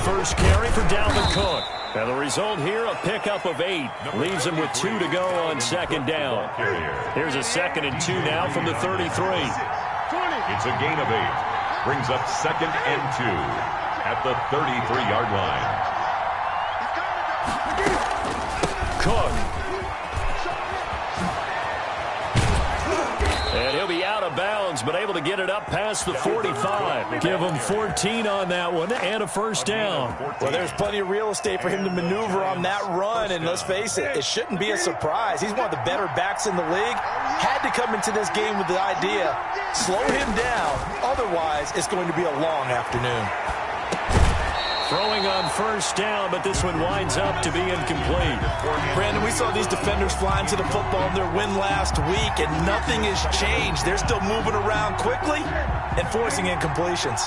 first carry for Dalvin Cook. And the result here, a pickup of 8. Leaves him with 2 to go on second down. Here's a 2nd and 2 now from the 33. It's a gain of 8. Brings up 2nd and 2 at the 33-yard line. Cook. And he'll be out of bounds, but able to get it up past the 45. Give him 14 on that one and a first down. Well, there's plenty of real estate for him to maneuver on that run, and let's face it, it shouldn't be a surprise. He's one of the better backs in the league. Had to come into this game with the idea, slow him down, otherwise it's going to be a long afternoon. Throwing on first down, but this one winds up to be incomplete. Brandon, we saw these defenders flying to the football in their win last week, and nothing has changed. They're still moving around quickly and forcing incompletions.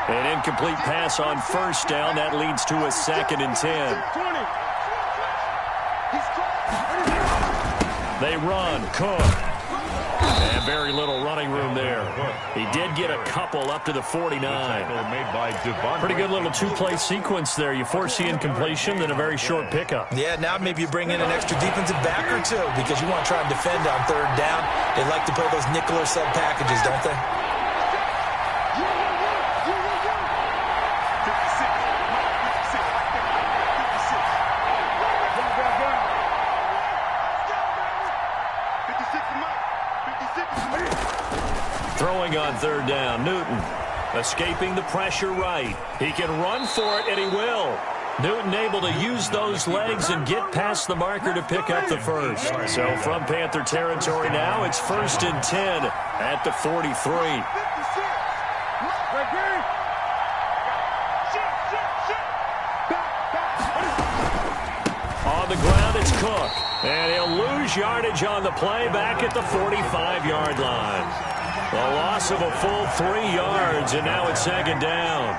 An incomplete pass on first down. That leads to a 2nd and 10. They run. Cook. And very little running room there. He did get a couple up to the 49. Pretty good little two-play sequence there. You force the incompletion, then a very short pickup. Yeah, now maybe you bring in an extra defensive back or two because you want to try and defend on third down. They like to play those nickel or sub packages, don't they? Throwing on third down, Newton. Escaping the pressure right. He can run for it, and he will. Newton able to use those legs and get past the marker to pick up the first. So from Panther territory now, it's 1st and 10 at the 43. On the ground, it's Cook. And he'll lose yardage on the play back at the 45-yard line. The loss of a full 3 yards, and now it's 2nd down.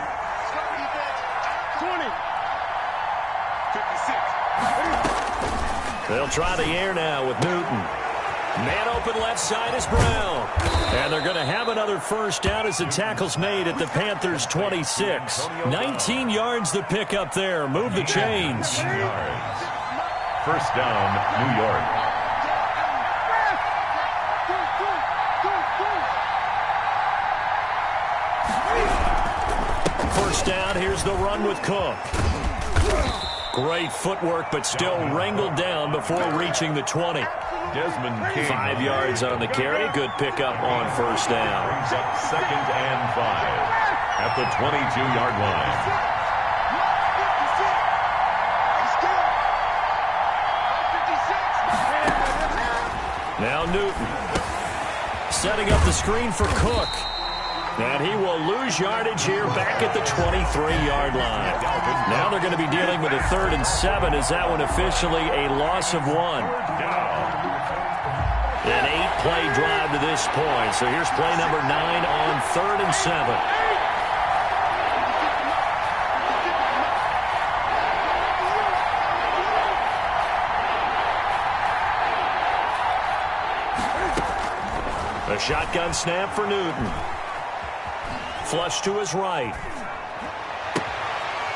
They'll try the air now with Newton. Man open left side is Brown. And they're going to have another first down as the tackle's made at the Panthers' 26. 19 yards to pick up there. Move the chains. First down, New York. First down, here's the run with Cook. Great footwork, but still wrangled down before reaching the 20. Desmond King. 5 yards on the carry. Good pickup on first down. Brings up 2nd and 5 at the 22-yard line. Now Newton setting up the screen for Cook. And he will lose yardage here back at the 23-yard line. Now they're going to be dealing with a 3rd and 7. Is that one officially a loss of 1? An 8-play drive to this point. So here's play number 9 on 3rd and 7. A shotgun snap for Newton. Flush to his right.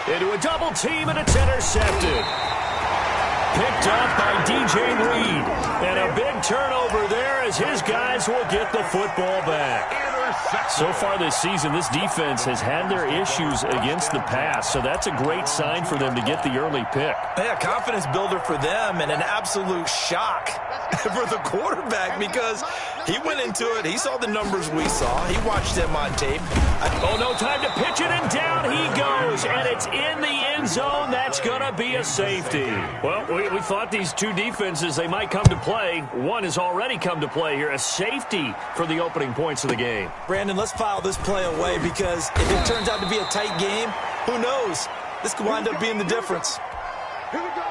Into a double team, and it's intercepted. Picked up by DJ Reed. And a big turnover there as his guys will get the football back. So far this season, this defense has had their issues against the pass, so that's a great sign for them to get the early pick. Yeah, confidence builder for them and an absolute shock for the quarterback because he went into it. He saw the numbers we saw. He watched them on tape. Oh, no time to pitch it, and down he goes, and it's in the end zone. That's going to be a safety. Well, we thought these two defenses, they might come to play. One has already come to play here, a safety for the opening points of the game. Brandon, let's file this play away because if it turns out to be a tight game, who knows? This could wind up being the difference. Here we go.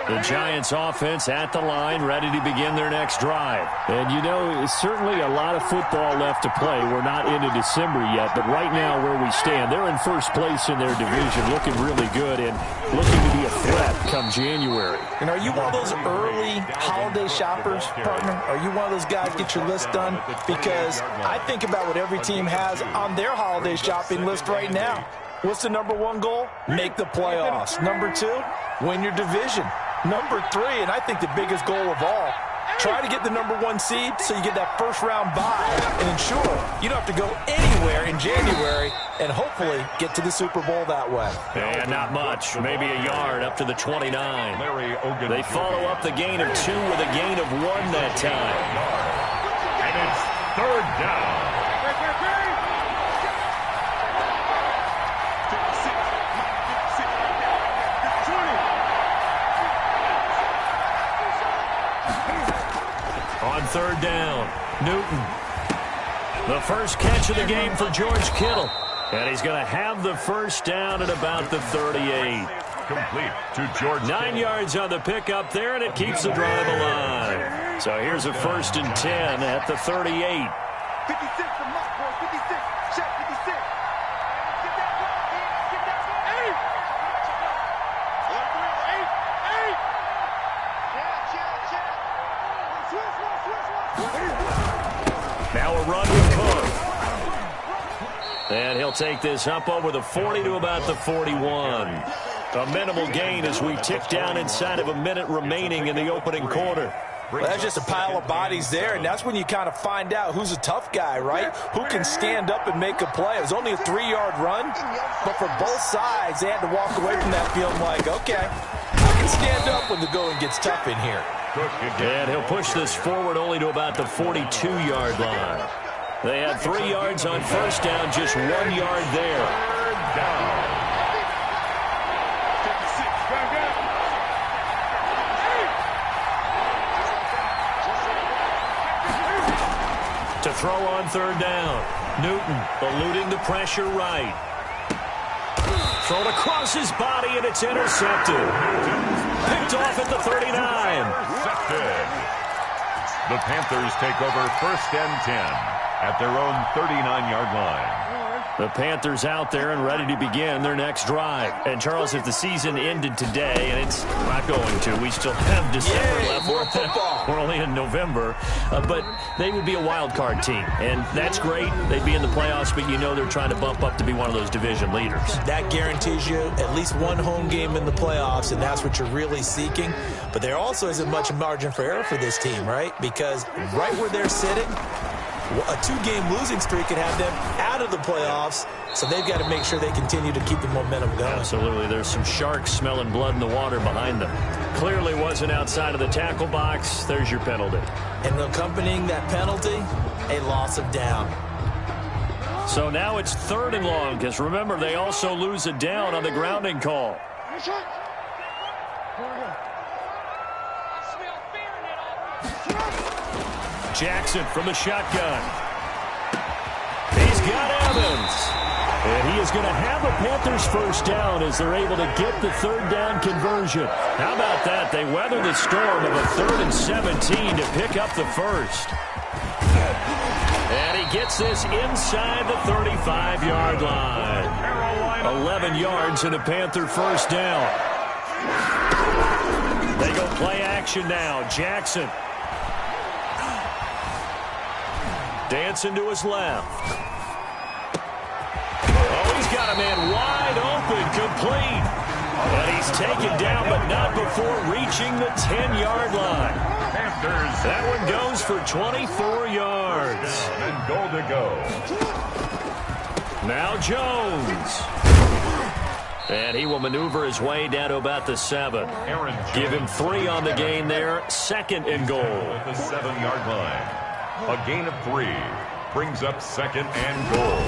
The Giants offense at the line, ready to begin their next drive. And, you know, certainly a lot of football left to play. We're not into December yet, but right now where we stand, they're in first place in their division, looking really good and looking to be a threat come January. And are you one of those early holiday shoppers, partner? Are you one of those guys get your list done? Because I think about what every team has on their holiday shopping list right now. What's the number one goal? Make the playoffs. Number 2, win your division. Number 3, and I think the biggest goal of all, try to get the number 1 seed so you get that first round bye and ensure you don't have to go anywhere in January and hopefully get to the Super Bowl that way. Yeah, not much. Maybe a yard up to the 29. They follow up the gain of 2 with a gain of 1 that time. And it's 3rd down. On 3rd down, Newton. The first catch of the game for George Kittle. And he's going to have the first down at about the 38. Complete to George 9 yards on the pickup there, and it keeps the drive alive. So here's a 1st and 10 at the 38. 56 from Mark, boy. 56. Check 56. Get that ball, man. Get that ball. 8. Now a run with Cook. And he'll take this up over the 40 to about the 41. A minimal gain as we tick down inside of a minute remaining in the opening quarter. Well, that's just a pile of bodies there, and that's when you kind of find out who's a tough guy, right? Who can stand up and make a play. It was only a 3-yard run, but for both sides, they had to walk away from that feeling like, okay, I can stand up when the going gets tough in here. And he'll push this forward only to about the 42-yard line. They had 3 yards on first down, just 1 yard there. 3rd down. To throw on 3rd down. Newton eluding the pressure right. Thrown across his body, and it's intercepted. Picked off at the 39. Intercepted. The Panthers take over 1st and 10 at their own 39-yard line. The Panthers out there and ready to begin their next drive. And, Charles, if the season ended today, and it's not going to, we still have December left. More football. We're only in November. But they would be a wild card team. And that's great. They'd be in the playoffs, but you know they're trying to bump up to be one of those division leaders. That guarantees you at least one home game in the playoffs, and that's what you're really seeking. But there also isn't much margin for error for this team, right? Because right where they're sitting, a 2-game losing streak could have them out of the playoffs, so they've got to make sure they continue to keep the momentum going. Absolutely. There's some sharks smelling blood in the water behind them. Clearly wasn't outside of the tackle box. There's your penalty. And accompanying that penalty, a loss of down. So now it's 3rd and long, because remember, they also lose a down on the grounding call. Jackson from the shotgun. He's got Evans. And he is going to have a Panthers first down as they're able to get the 3rd down conversion. How about that? They weather the storm of a 3rd and 17 to pick up the first. And he gets this inside the 35-yard line. 11 yards and a Panther first down. They go play action now. Jackson. Dancing to his left. Oh, he's got a man wide open, complete. And he's taken down, but not before reaching the 10-yard line. Panthers. That one goes for 24 yards. And goal to go. Now Jones. And he will maneuver his way down to about the 7. Give him 3 on the gain there. 2nd and goal. At the 7-yard line. A gain of 3 brings up 2nd and goal.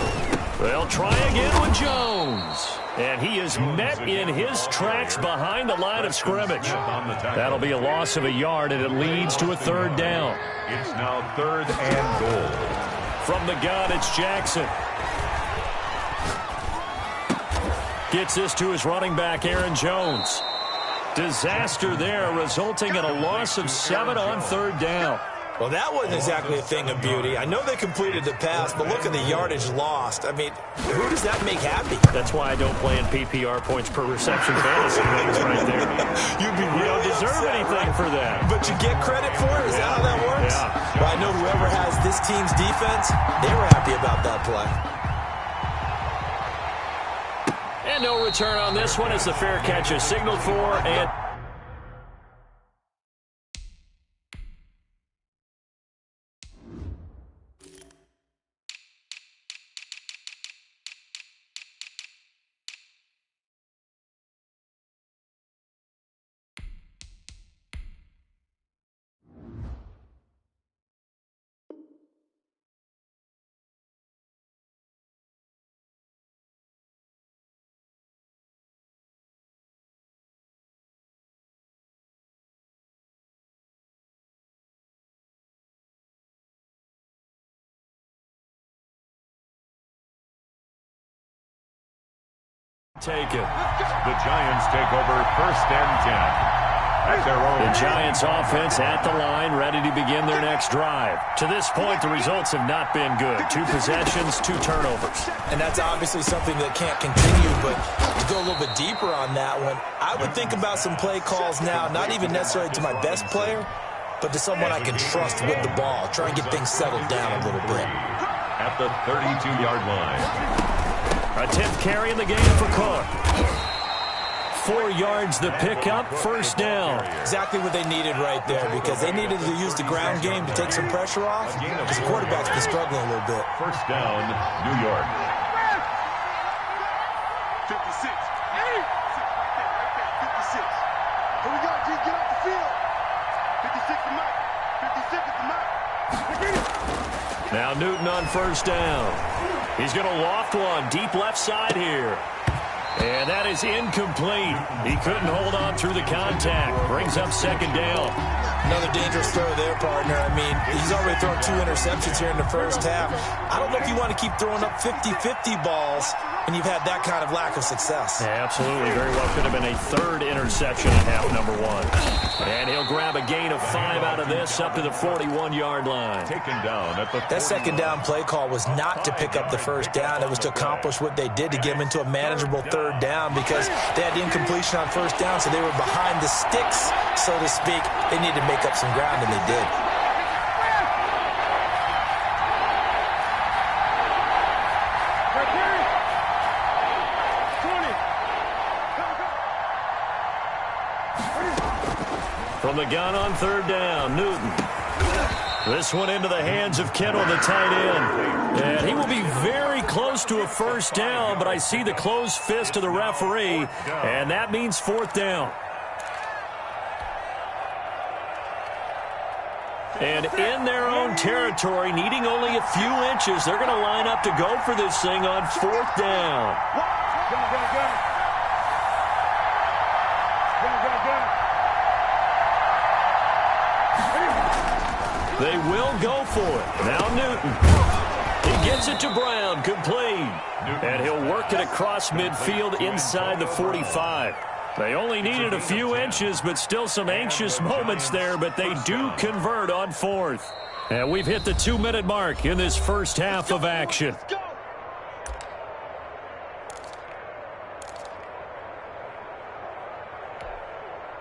They'll try again with Jones. And he is met in his tracks behind the line of scrimmage. That'll be a loss of a yard, and it leads to a 3rd down. It's now 3rd and goal. From the gun, it's Jackson. Gets this to his running back, Aaron Jones. Disaster there, resulting in a loss of 7 on 3rd down. Well, that wasn't exactly a thing of beauty. I know they completed the pass, but look at the yardage lost. I mean, who does that make happy? That's why I don't play in PPR points per reception fantasy leagues right there. You don't deserve anything for that. But you get credit for it? Is that how that works? Yeah. Well, I know whoever has this team's defense, they were happy about that play. And no return on this one as the fair catch is signaled for. And take it. The Giants take over 1st and 10. At their own. The Giants offense at the line, ready to begin their next drive. To this point, the results have not been good. 2 possessions, 2 turnovers. And that's obviously something that can't continue, but to go a little bit deeper on that one, I would think about some play calls now, not even necessarily to my best player, but to someone I can trust with the ball. Try and get things settled down a little bit. At the 32-yard line. A 10th carry in the game for Cook. 4 yards the pickup, 1st down. Exactly what they needed right there, because they needed to use the ground game to take some pressure off, because the quarterback's been struggling a little bit. 1st down, New York. 56. 56. Here we go, G. Get off the field. 56 to Mike. 56 to Mike. Now Newton on 1st down. He's going to loft one deep left side here. And that is incomplete. He couldn't hold on through the contact. Brings up 2nd down. Another dangerous throw there, partner. I mean, he's already thrown 2 interceptions here in the first half. I don't know if you want to keep throwing up 50-50 balls when you've had that kind of lack of success. Yeah, absolutely. Very well could have been a 3rd interception in half number 1. And he'll grab a gain of 5 out of this up to the 41-yard line. Taken down at the That 2nd down play call was not to pick up the 1st down. It was to accomplish what they did to get him into a manageable 3rd down, because they had incompletion on 1st down, so they were behind the sticks, so to speak. They needed to make up some ground, and they did. From the gun on 3rd down, Newton. This one into the hands of Kittle, the tight end. And he will be very close to a 1st down, but I see the closed fist of the referee, and that means 4th down. And in their own territory, needing only a few inches, they're going to line up to go for this thing on 4th down. They will go for it. Now Newton. He gets it to Brown, complete. And he'll work it across midfield inside the 45. They only needed a few inches, but still some anxious moments there, but they do convert on 4th. And we've hit the 2-minute mark in this first half of action.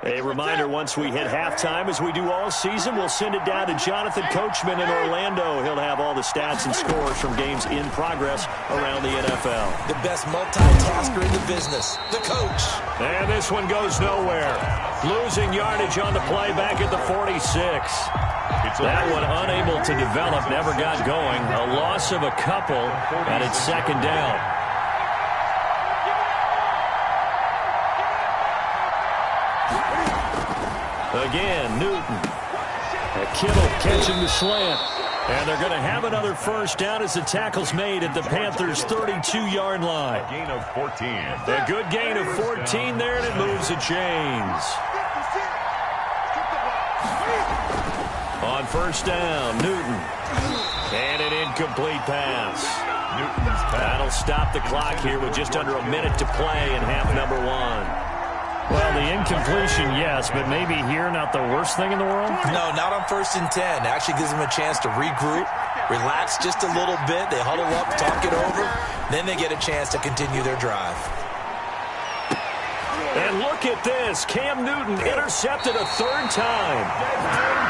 A reminder, once we hit halftime, as we do all season, we'll send it down to Jonathan Coachman in Orlando. He'll have all the stats and scores from games in progress around the NFL. The best multitasker in the business, the coach. And this one goes nowhere. Losing yardage on the play back at the 46. That one unable to develop, never got going. A loss of a couple, and it's 2nd down. Again, Newton. Kittle catching the slant. And they're going to have another 1st down as the tackle's made at the Panthers' 32-yard line. A gain of 14. A good gain of 14 there, and it moves the chains. On 1st down, Newton. And an incomplete pass. Newton's pass. That'll stop the clock here with just under a minute to play in half number 1. Well, the incompletion, yes, but maybe here not the worst thing in the world? No, not on 1st and 10. Actually gives them a chance to regroup, relax just a little bit. They huddle up, talk it over. Then they get a chance to continue their drive. And look at this. Cam Newton intercepted a third time.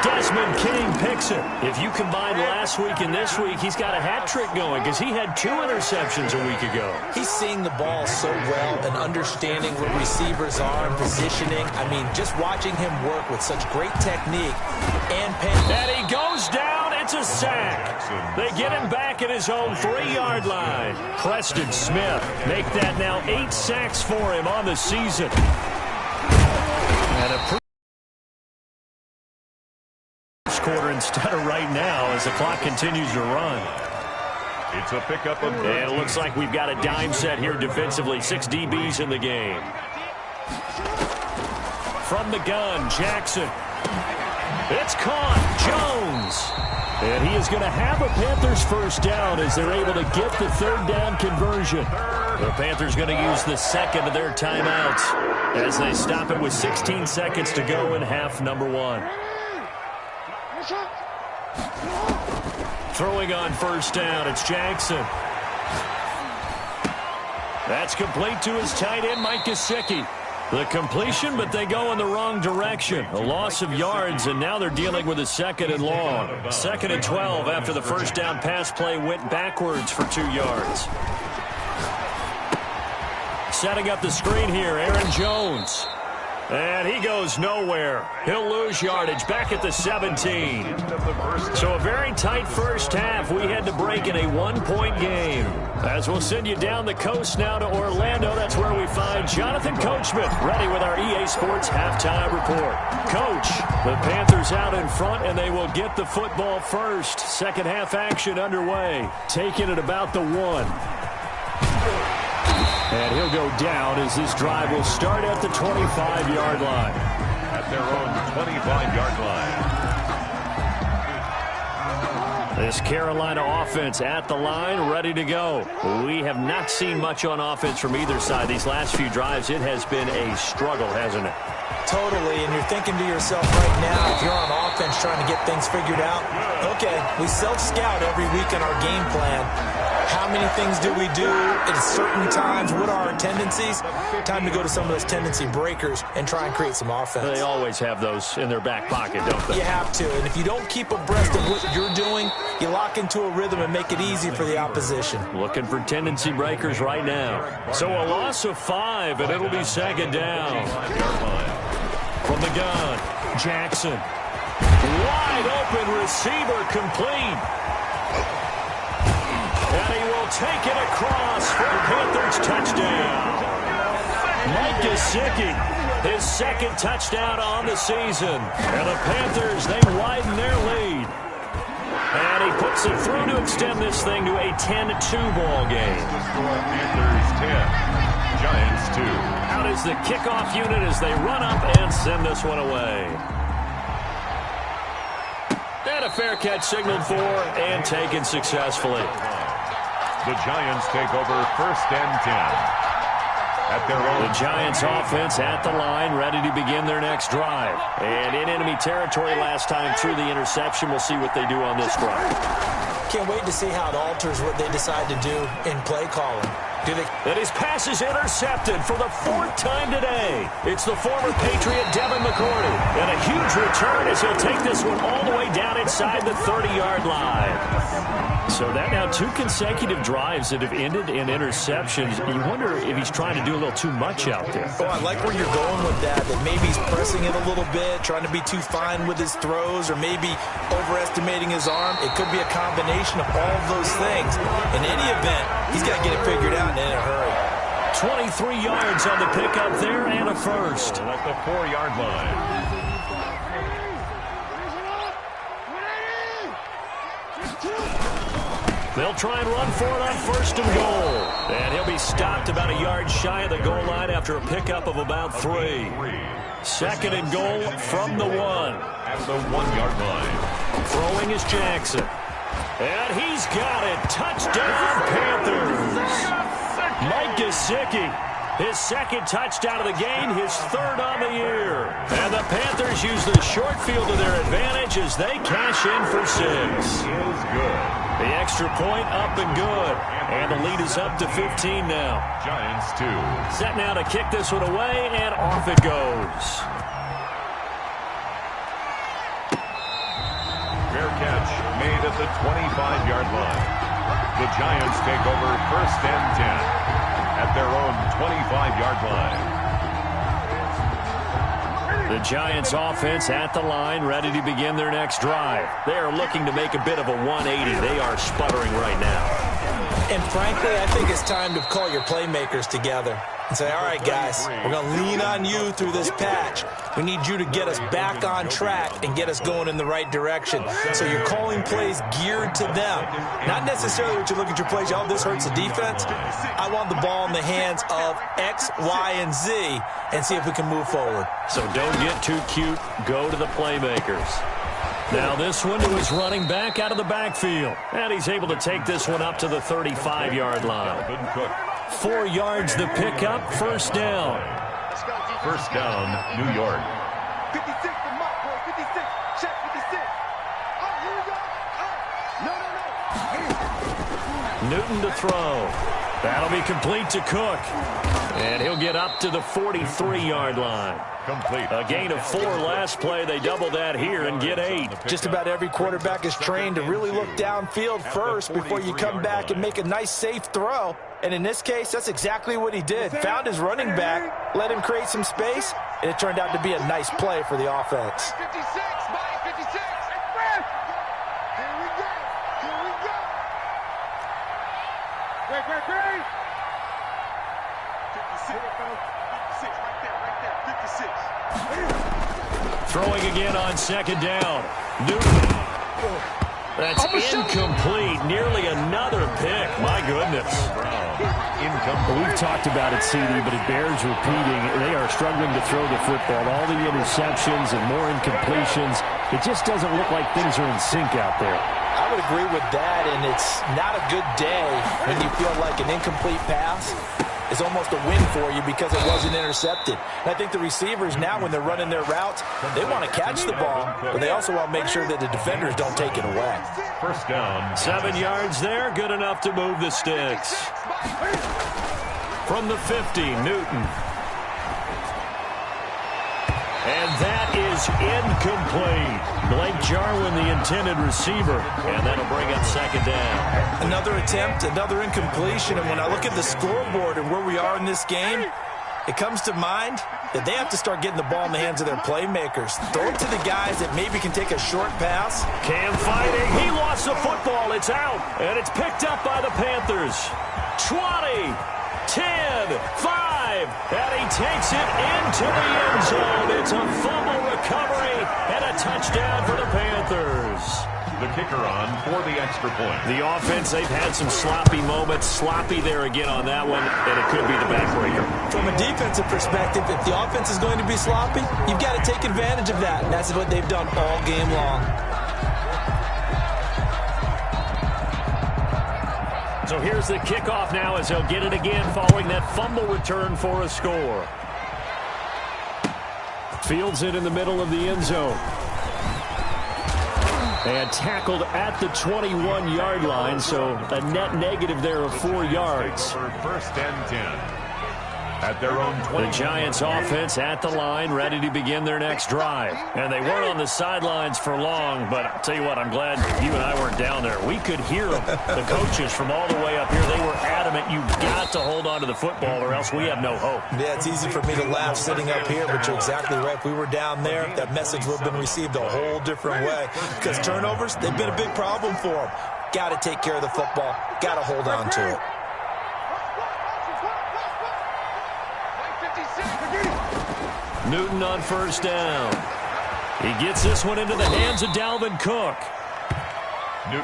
Desmond King picks it. If you combine last week and this week, he's got a hat trick going because he had 2 interceptions a week ago. He's seeing the ball so well and understanding where receivers are and positioning. I mean, just watching him work with such great technique and pace. And he goes down. It's a sack. They get him back at his own 3-yard line. Preston Smith make that now 8 sacks for him on the season. And a first quarter instead of right now as the clock continues to run. It's a pickup of... And it looks like we've got a dime set here defensively. 6 DBs in the game. From the gun, Jackson. It's caught. Jones. And he is going to have a Panthers first down as they're able to get the 3rd down conversion. The Panthers going to use the second of their timeouts as they stop it with 16 seconds to go in half number 1. Throwing on first down, it's Jackson. That's complete to his tight end, Mike Gesicki. The completion, but they go in the wrong direction. A loss of yards, and now they're dealing with a 2nd and long. 2nd and 12 after the first down pass play went backwards for 2 yards. Setting up the screen here, Aaron Jones. And he goes nowhere. He'll lose yardage back at the 17. So a very tight first half. We had to break in a 1-point game. As we'll send you down the coast now to Orlando, that's where we find Jonathan Coachman ready with our EA Sports halftime report. Coach, the Panthers out in front, and they will get the football first. Second half action underway. Taking it about the 1. And he'll go down as this drive will start at the 25-yard line. At their own 25-yard line. This Carolina offense at the line, ready to go. We have not seen much on offense from either side. These last few drives, it has been a struggle, hasn't it? Totally, and you're thinking to yourself right now, if you're on offense trying to get things figured out, okay, we self-scout every week in our game plan. How many things do we do at certain times? What are our tendencies? Time to go to some of those tendency breakers and try and create some offense. They always have those in their back pocket, don't they? You have to, and if you don't keep abreast of what you're doing, you lock into a rhythm and make it easy for the opposition. Looking for tendency breakers right now. So a loss of 5, and it'll be 2nd down. From the gun, Jackson. Wide open receiver complete. And he will take it across for a Panthers touchdown. Mike Gesicki, his 2nd touchdown on the season. And the Panthers, they widen their lead. And he puts it through to extend this thing to a 10-2 ball game. Panthers 10, Giants 2. Out is the kickoff unit as they run up and send this one away. And a fair catch signaled for and taken successfully. The Giants take over 1st and 10. At their own. The Giants offense at the line, ready to begin their next drive. And in enemy territory last time through the interception. We'll see what they do on this drive. Can't wait to see how it alters what they decide to do in play calling. And his pass is intercepted for the 4th time today. It's the former Patriot Devin McCourty. And a huge return as he'll take this one all the way down inside the 30-yard line. So that now 2 consecutive drives that have ended in interceptions. You wonder if he's trying to do a little too much out there. Oh, I like where you're going with that maybe he's pressing it a little bit, trying to be too fine with his throws, or maybe overestimating his arm. It could be a combination of all of those things. In any event, he's got to get it figured out and in a hurry. 23 yards on the pickup there and a first. At the 4-yard line. They'll try and run for it on 1st and goal. And he'll be stopped about a yard shy of the goal line after a pickup of about 3. 2nd and goal from the 1. At the 1-yard line. Throwing is Jackson. And he's got it. Touchdown, Panthers. Mike Gesicki, his 2nd touchdown of the game, his 3rd on the year. And the Panthers use the short field to their advantage as they cash in for 6. Is good. The extra point up and good. And the lead is up to 15 now. Giants 2. Set now to kick this one away, and off it goes. Fair catch made at the 25-yard line. The Giants take over first and 10 at their own 25-yard line. The Giants offense at the line, ready to begin their next drive. They are looking to make a bit of a 180. They are sputtering right now. And frankly, I think it's time to call your playmakers together and say, all right, guys, we're going to lean on you through this patch. We need you to get us back on track and get us going in the right direction. So you're calling plays geared to them. Not necessarily what you look at your plays, oh, this hurts the defense. I want the ball in the hands of X, Y, and Z and see if we can move forward. So don't get too cute. Go to the playmakers. Now this one to his running back out of the backfield. And he's able to take this one up to the 35-yard line. 4 yards the pickup, first down. First down, New York. 56 to Mark, boy. 56. Check 56. Oh, here we go. No. Newton to throw. That'll be complete to Cook. And he'll get up to the 43-yard line. Complete. A gain of 4 last play. They double that here and get 8. Just about every quarterback is trained to really look downfield first before you come back and make a nice, safe throw. And in this case, that's exactly what he did. Found his running back, let him create some space, and it turned out to be a nice play for the offense. 56, Mike, 56. Here we go. Here we go. Great. 56. 56, right there. 56. Throwing again on second down. Newton. That's incomplete. Nearly another pick. My goodness. We've talked about it, CD, but it bears repeating. They are struggling to throw the football. All the interceptions and more incompletions. It just doesn't look like things are in sync out there. I would agree with that, and it's not a good day when you feel like an incomplete pass is almost a win for you because it wasn't intercepted. And I think the receivers now, when they're running their routes, they want to catch the ball, but they also want to make sure that the defenders don't take it away. First down. 7 yards there, good enough to move the sticks. From the 50, Newton. And that is incomplete. Blake Jarwin, the intended receiver, and that'll bring up second down. Another attempt, another incompletion, and when I look at the scoreboard and where we are in this game, it comes to mind that they have to start getting the ball in the hands of their playmakers. Throw it to the guys that maybe can take a short pass. Cam fighting. He lost the football. It's out, and it's picked up by the Panthers. 20, 10, 5, and he takes it into the end zone. It's a fumble recovery and a touchdown for the Panthers. The kicker on for the extra point. The offense, they've had some sloppy moments. Sloppy there again on that one, and it could be the backbreaker. From a defensive perspective, if the offense is going to be sloppy, you've got to take advantage of that, and that's what they've done all game long. So here's the kickoff now as they'll get it again following that fumble return for a score. Fields it in the middle of the end zone. And tackled at the 21-yard line, so a net negative there of 4 yards. For first and 10. At their own 20. The Giants offense at the line, ready to begin their next drive. And they weren't on the sidelines for long, but I'll tell you what, I'm glad you and I weren't down there. We could hear them, the coaches from all the way up here. They were adamant, you've got to hold on to the football or else we have no hope. Yeah, it's easy for me to laugh sitting up here, but you're exactly right. If we were down there, that message would have been received a whole different way. Because turnovers, they've been a big problem for them. Got to take care of the football. Got to hold on to it. Newton on first down. He gets this one into the hands of Dalvin Cook.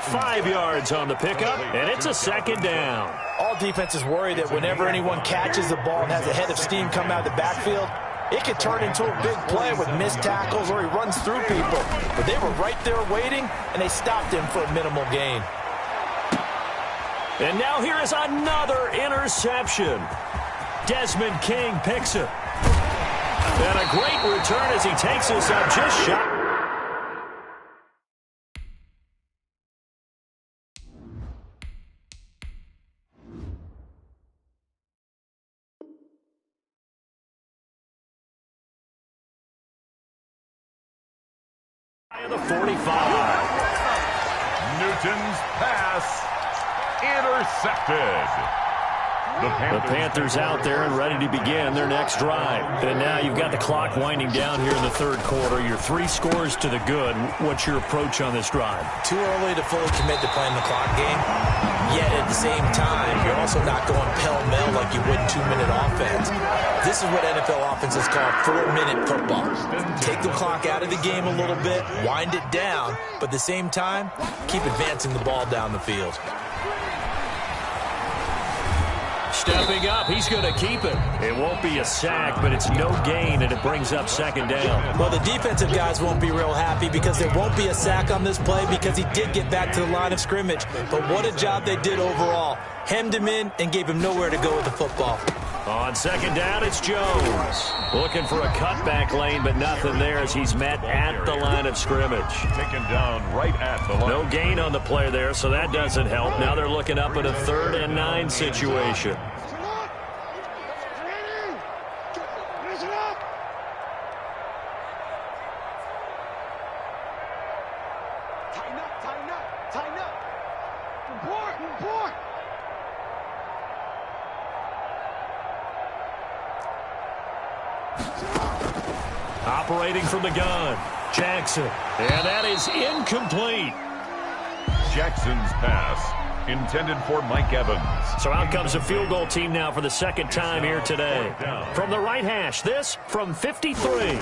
5 yards on the pickup, and it's a second down. All defenses worry that whenever anyone catches the ball and has a head of steam come out of the backfield, it could turn into a big play with missed tackles or he runs through people. But they were right there waiting, and they stopped him for a minimal gain. And now here is another interception. Desmond King picks it. And a great return as he takes this up just shot. The 45. Newton's pass intercepted. The Panthers out there and ready to begin their next drive. And now you've got the clock winding down here in the third quarter. Your 3 scores to the good. What's your approach on this drive? Too early to fully commit to playing the clock game. Yet at the same time, you're also not going pell-mell like you would in 2-minute offense. This is what NFL offenses call 4-minute football. Take the clock out of the game a little bit, wind it down, but at the same time, keep advancing the ball down the field. Stepping up, he's going to keep it. It won't be a sack, but it's no gain, and it brings up second down. Well, the defensive guys won't be real happy because there won't be a sack on this play because he did get back to the line of scrimmage. But what a job they did overall. Hemmed him in and gave him nowhere to go with the football. On second down, it's Jones. Looking for a cutback lane, but nothing there as he's met at the line of scrimmage. Taken down right at the line. No gain on the play there, so that doesn't help. Now they're looking up at a 3rd and 9 situation. Operating from the gun, Jackson. And that is incomplete. Jackson's pass intended for Mike Evans. So out comes the field goal team now for the second time here today. From the right hash, this from 53.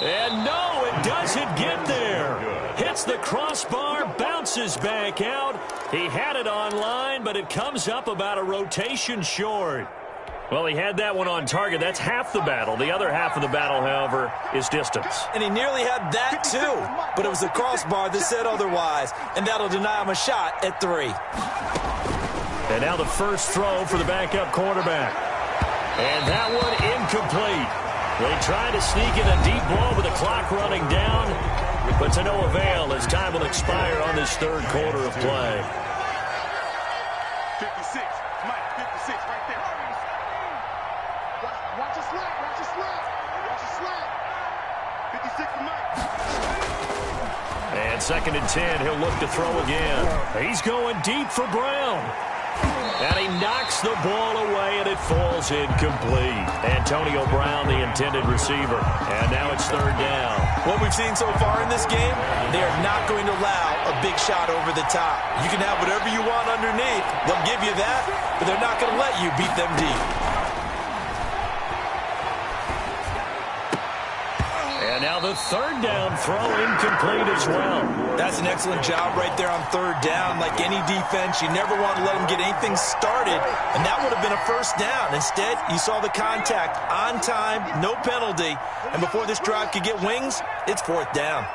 And no, it doesn't get there. Hits the crossbar, bounces back out. He had it on line, but it comes up about a rotation short. Well, he had that one on target. That's half the battle. The other half of the battle, however, is distance. And he nearly had that, too. But it was the crossbar that said otherwise, and that'll deny him a shot at 3. And now the first throw for the backup quarterback. And that one incomplete. They tried to sneak in a deep ball with the clock running down, but to no avail as time will expire on this third quarter of play. 56, Mike, 56, right there. Watch your slap, watch your slap, watch your slap. 56 to Mike. And 2nd and 10, he'll look to throw again. He's going deep for Brown. And he knocks the ball away, and it falls incomplete. Antonio Brown, the intended receiver. And now it's 3rd down. What we've seen so far in this game, they are not going to allow a big shot over the top. You can have whatever you want underneath. They'll give you that, but they're not going to let you beat them deep. And now the 3rd down throw incomplete as well. That's an excellent job right there on 3rd down. Like any defense, you never want to let them get anything started, and that would have been a 1st down. Instead, you saw the contact on time, no penalty, and before this drive could get wings, it's 4th down.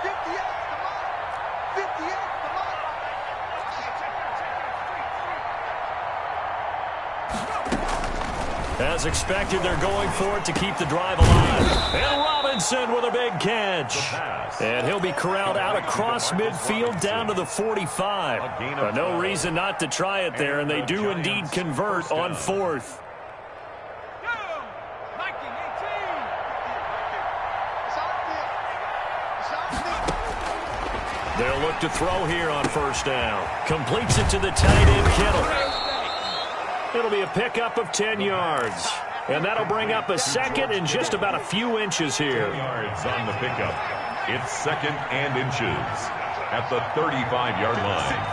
58 to Mike. As expected, they're going for it to keep the drive alive. And Robinson with a big catch. And he'll be corralled out across midfield down to the 45. But no reason not to try it there, and they do indeed convert on 4th. They'll look to throw here on 1st down. Completes it to the tight end, Kittle. It'll be a pickup of 10 yards. And that'll bring up a 2nd and just about a few inches here. 10 yards on the pickup. It's 2nd and inches at the 35-yard line.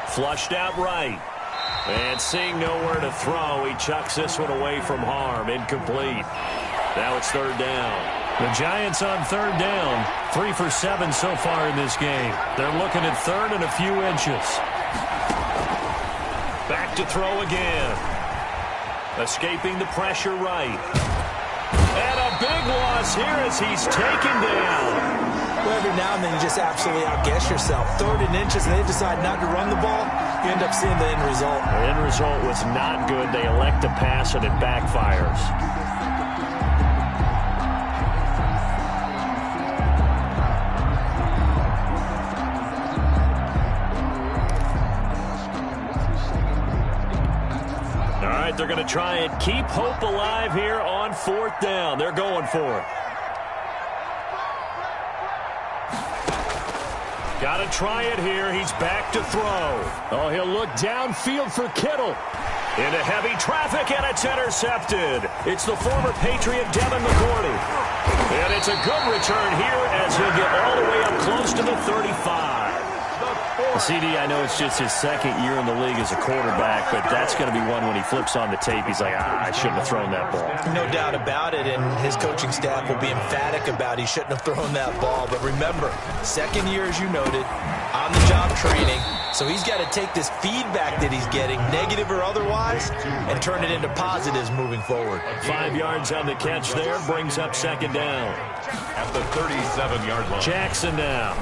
Flushed out right. And seeing nowhere to throw, he chucks this one away from harm. Incomplete. Now it's 3rd down. The Giants on 3rd down. 3 for 7 so far in this game. They're looking at 3rd and a few inches. Back to throw again. Escaping the pressure right. And a big loss here as he's taken down. Well, every now and then you just absolutely outguess yourself. 3rd and inches, and they decide not to run the ball. You end up seeing the end result. The end result was not good. They elect to pass, and it backfires. they're going to try and keep hope alive here on 4th down. They're going for it. Got to try it here. He's back to throw. Oh, he'll look downfield for Kittle. Into heavy traffic, and it's intercepted. It's the former Patriot Devin McCourty. And it's a good return here as he'll get all the way up close to the 35. CD, I know it's just his 2nd year in the league as a quarterback, but that's going to be one when he flips on the tape. He's like, I shouldn't have thrown that ball. No doubt about it, and his coaching staff will be emphatic about he shouldn't have thrown that ball. But remember, 2nd year, as you noted, on-the-job training. So he's got to take this feedback that he's getting, negative or otherwise, and turn it into positives moving forward. 5 yards on the catch there, brings up 2nd down. At the 37-yard line. Jackson now.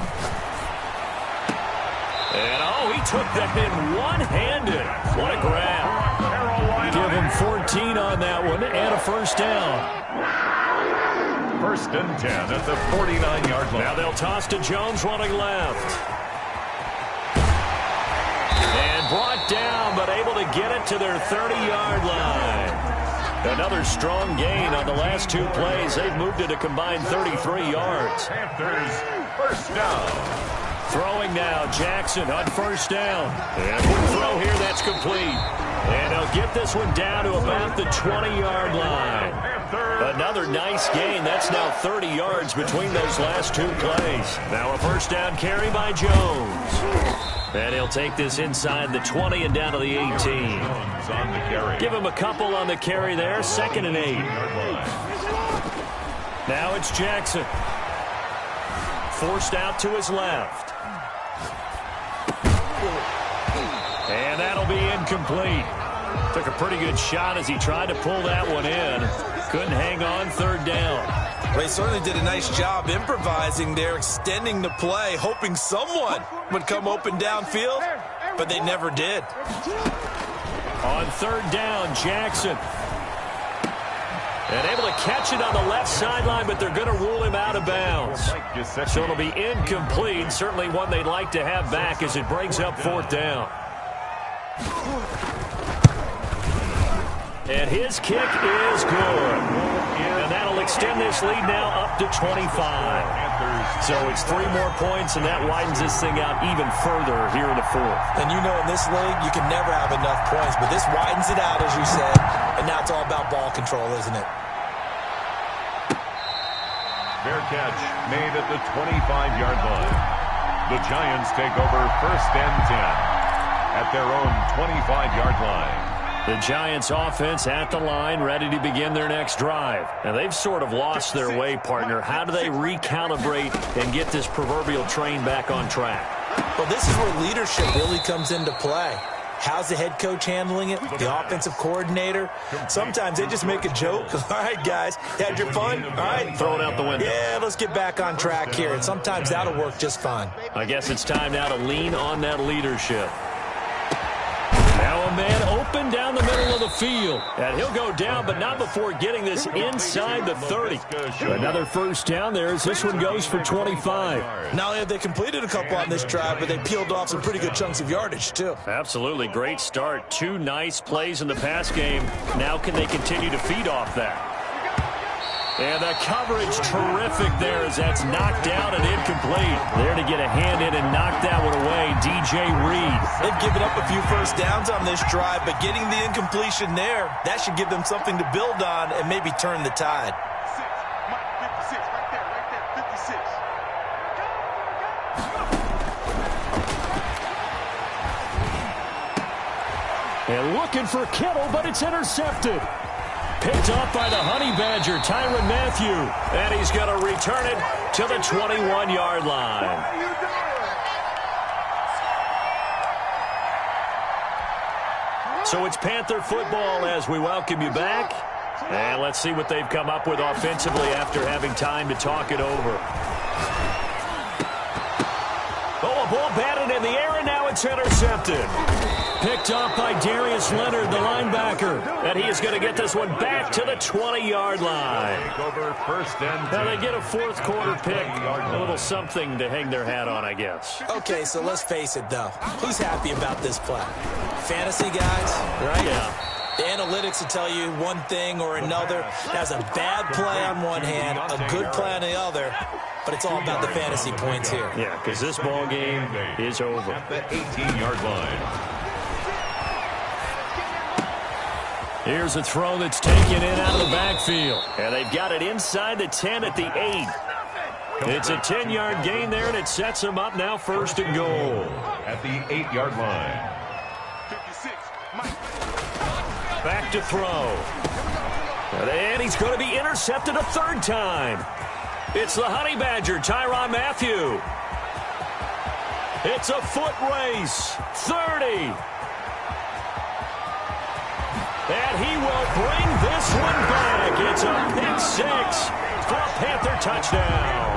And, oh, he took that in one-handed. What a grab. Give him 14 on that one and a 1st down. 1st and 10 at the 49-yard line. Now they'll toss to Jones running left. And brought down, but able to get it to their 30-yard line. Another strong gain on the last 2 plays. They've moved it a combined 33 yards. Panthers 1st down. Throwing now, Jackson on 1st down. And one throw here, that's complete. And he'll get this one down to about the 20-yard line. Another nice gain. That's now 30 yards between those last 2 plays. Now a 1st down carry by Jones. And he'll take this inside the 20 and down to the 18. Give him a couple on the carry there, 2nd and 8. Now it's Jackson. Forced out to his left. And that'll be incomplete. Took a pretty good shot as he tried to pull that one in. Couldn't hang on, 3rd down. Well, he certainly did a nice job improvising there, extending the play, hoping someone would come open downfield, but they never did. On 3rd down, Jackson. And able to catch it on the left sideline, but they're going to rule him out of bounds. So it'll be incomplete. Certainly one they'd like to have back as it brings up 4th down. And his kick is good. And that'll extend this lead now up to 25. So it's 3 more points, and that widens this thing out even further here in the 4th. And you know in this league, you can never have enough points, but this widens it out, as you said. And now it's all about ball control, isn't it? Fair catch made at the 25-yard line. The Giants take over 1st and 10 at their own 25-yard line. The Giants offense at the line, ready to begin their next drive. And they've sort of lost their way, partner. How do they recalibrate and get this proverbial train back on track? Well, this is where leadership really comes into play. How's the head coach handling it? The offensive coordinator? Sometimes they just make a joke. All right, guys, had your fun? All right. Throw it out the window. Yeah, let's get back on track here. And sometimes that'll work just fine. I guess it's time now to lean on that leadership. Now a man open down the middle of the field. And he'll go down, but not before getting this inside the 30. Another 1st down there as this one goes for 25. Not only have they completed a couple on this drive, but they peeled off some pretty good chunks of yardage, too. Absolutely. Great start. 2 nice plays in the pass game. Now can they continue to feed off that? And the coverage terrific there as that's knocked down and incomplete. There to get a hand in and knock that one away, DJ Reed. They've given up a few 1st downs on this drive, but getting the incompletion there, that should give them something to build on and maybe turn the tide. 56, right there, 56. And looking for Kittle, but it's intercepted. Picked off by the Honey Badger, Tyrann Mathieu. And he's going to return it to the 21-yard line. So it's Panther football as we welcome you back. And let's see what they've come up with offensively after having time to talk it over. Oh, a ball batted in the air, and now it's intercepted. Picked off by Darius Leonard, the linebacker. And he is going to get this one back to the 20-yard line. Over 1st and 10. Now they get a 4th quarter pick. A little something to hang their hat on, I guess. Okay, so let's face it, though. Who's happy about this play? Fantasy guys, right? Yeah. The analytics will tell you one thing or another. That's a bad play on one hand, a good play on the other, but it's all about the fantasy points here. Yeah, because this ball game is over. At the 18-yard line. Here's a throw that's taken in out of the backfield. And they've got it inside the 10 at the 8. It's a 10-yard gain there, and it sets them up now 1st and goal. At the 8-yard line. Back to throw. And he's going to be intercepted a 3rd time. It's the Honey Badger, Tyrann Mathieu. It's a foot race. 30. And he will bring this one back. It's a pick 6 for a Panther touchdown.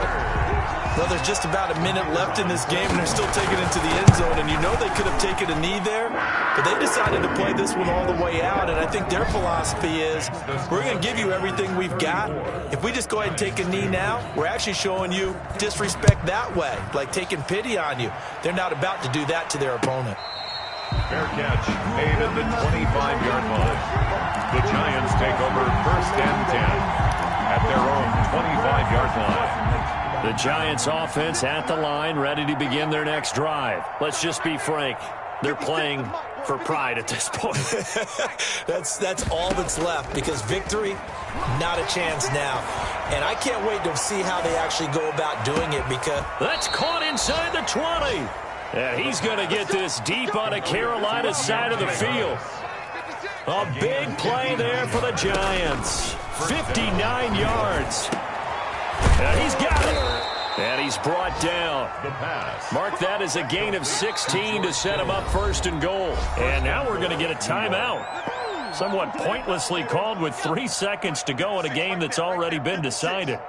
Well, there's just about a minute left in this game, and they're still taking it to the end zone. And you know they could have taken a knee there, but they decided to play this one all the way out. And I think their philosophy is, we're going to give you everything we've got. If we just go ahead and take a knee now, we're actually showing you disrespect that way, like taking pity on you. They're not about to do that to their opponent. Fair catch made at the 25-yard line. The Giants take over 1st and 10 at their own 25-yard line. The Giants offense at the line, ready to begin their next drive. Let's just be frank. They're playing for pride at this point. That's all that's left, because victory, not a chance now. And I can't wait to see how they actually go about doing it, because that's caught inside the 20. And he's going to get this deep on a Carolina side of the field. A big play there for the Giants. 59 yards. And he's got it. And he's brought down. The pass. Mark that as a gain of 16 to set him up 1st and goal. And now we're going to get a timeout. Somewhat pointlessly called with 3 seconds to go in a game that's already been decided.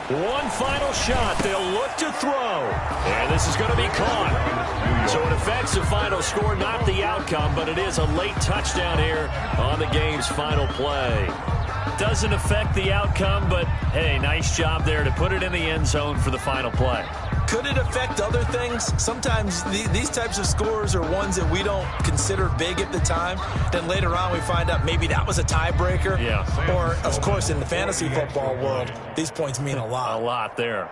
One final shot. They'll look to throw. And this is going to be caught. So it affects the final score, not the outcome, but it is a late touchdown here on the game's final play. Doesn't affect the outcome, but, hey, nice job there to put it in the end zone for the final play. Could it affect other things? Sometimes these types of scores are ones that we don't consider big at the time. Then later on we find out maybe that was a tiebreaker. Yeah. Or, of course, in the fantasy football world, these points mean a lot. A lot there.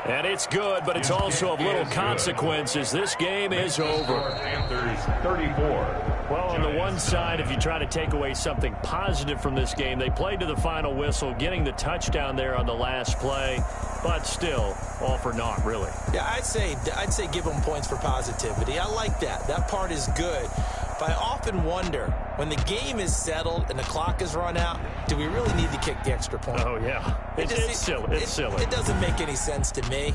And it's good, but it's also of little consequences. This game is over. Panthers 34. Well, on the one side, if you try to take away something positive from this game, they played to the final whistle, getting the touchdown there on the last play, but still, all for naught, really. Yeah, I'd say give them points for positivity. I like that. That part is good. But I often wonder, when the game is settled and the clock is run out, do we really need to kick the extra point? Oh, yeah. It's silly. It's silly. It doesn't make any sense to me.